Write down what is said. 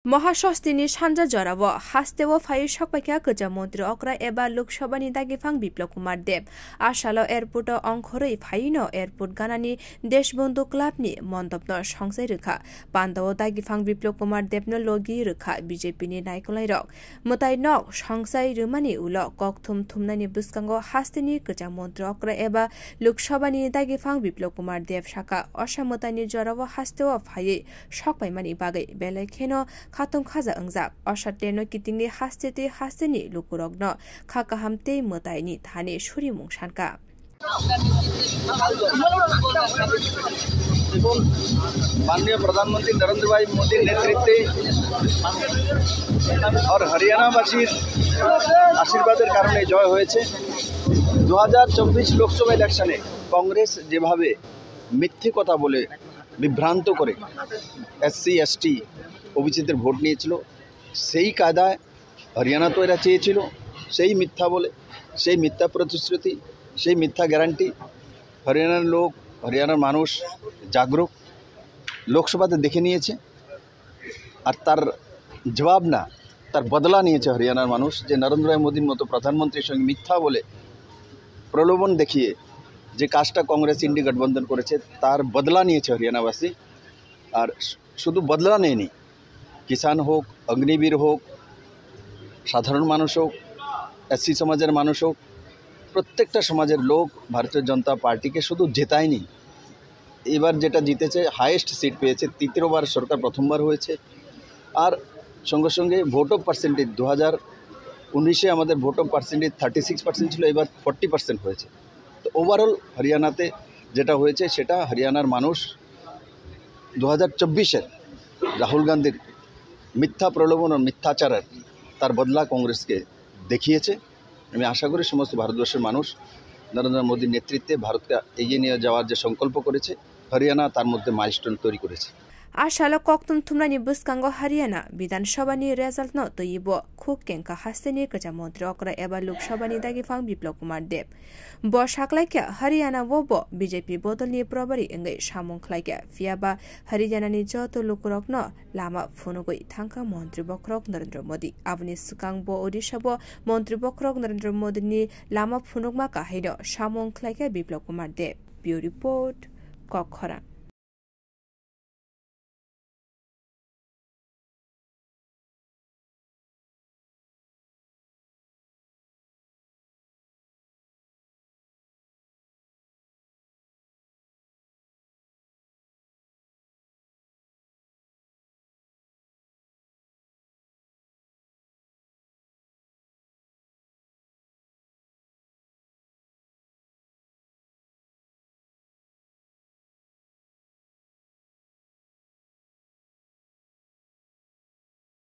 महासस्थिनि सानजा जराव हास्तेव फाइ सकपाइका गोजा मन्त्री अक्रा एबा लोकसभानि दागिफां बिप्लब कुमार देब आसालो एयरपोर्ट अंखरै फाइनो एयरपोर्ट गानानि देशबन्धु क्लाबनि मन्दपनो संसाय रोखा पान्दाव दागिफां बिप्लब कुमार देबनो लगी रोखा बीजेपीनि नायकलाय रक mwtai nok संसाय रोमानि उल ककथुम थुमनानि बुस्कांगो हास्तेनि गोजा मन्त्री अक्रा एबा लोकसभानि दागिफां बिप्लब कुमार देब साका असमतानि जराव हास्तेव फाइ सकपाइमानि बागै बेलायखेनो खातम खाजा अंजाक असातेनो किtingwi हास्तेनि लुकुरग्न kaham mwtai नि थाने सुरि मुंसानका माननीय प्रधानमंत्री नरेंद्र भाई मोदी नेतृत्वे और हरियाणावासी आशीर्वादेर कारणे जय হয়েছে 2024 लोकसभा इलेक्शने कांग्रेस যেভাবে মিথ্যে কথা বলে বিভ্রান্ত করে এসসি এসটি ওবিসিদের ভোট নিয়েছিল সেই কায়দায় হরিয়ানা তো এরা চেয়েছিল সেই মিথ্যা বলে সেই মিথ্যা প্রতিশ্রুতি সেই মিথ্যা গ্যারান্টি হরিয়ানার লোক হরিয়ানার মানুষ জাগরুক লোকসভাতে দেখে নিয়েছে আর তার জবাব না তার বদলা নিয়েছে হরিয়ানার মানুষ যে নরেন্দ্র মোদীর মতো প্রধানমন্ত্রীর সঙ্গে মিথ্যা বলে প্রলোভন দেখিয়ে যে কাজটা কংগ্রেস ইন্ডি গঠবন্ধন করেছে তার বদলা নিয়েছে হরিয়ানাবাসী আর শুধু বদলা নেয়নি কিষাণ হোক অগ্নিবীর হোক সাধারণ মানুষ হোক এসসি সমাজের মানুষ হোক প্রত্যেকটা সমাজের লোক ভারতীয় জনতা পার্টিকে শুধু জেতায়নি এবার যেটা জিতেছে হাইয়েস্ট সিট পেয়েছে তৃতীয়বার সরকার প্রথমবার হয়েছে আর সঙ্গে সঙ্গে ভোট অফ পার্সেন্টেজ 2019-এ আমাদের ভোট অফ পার্সেন্টেজ 36% ছিল এবার 40% হয়েছে তো ওভারঅল হরিয়ানাতে যেটা হয়েছে সেটা হরিয়ানার মানুষ 2024-এর রাহুল গান্ধীর মিথ্যা প্রলোভন ও মিথ্যাচারের তার বদলা কংগ্রেসকে দেখিয়েছে আমি আশা করি সমস্ত ভারতবর্ষের মানুষ নরেন্দ্র মোদীর নেতৃত্বে ভারতকে এগিয়ে নিয়ে যাওয়ার যে সংকল্প করেছে হরিয়ানা তার মধ্যে মাইলস্টোন তৈরি করেছে आसालो ककथुम थुमनानि बुस्कांगो हरियाना विधानसभानि रेजाल्टनो तयिबो खुकेंका हास्तेनि गोजा मन्त्री अक्रा एबा लोकसभानि दागिफां बिप्लब कुमार देब ब साक्लाइके हरियाना वबो बीजेपी बदलनि प्रभारी एंगै सामुंख्लाइके फियाबा हरियानानि जत लुकुरकनो लामा फुनुगै थांका मन्त्री बख्रक नरेंद्र मोदी आबनि सुकां ब ओडिशा ब मन्त्री बख्रक नरेंद्र मोदीनि लामा फुनुगमा काहिनो सामुंख्लाइके बिप्लब कुमार देब ब्यूरो रिपोर्ट कखरा।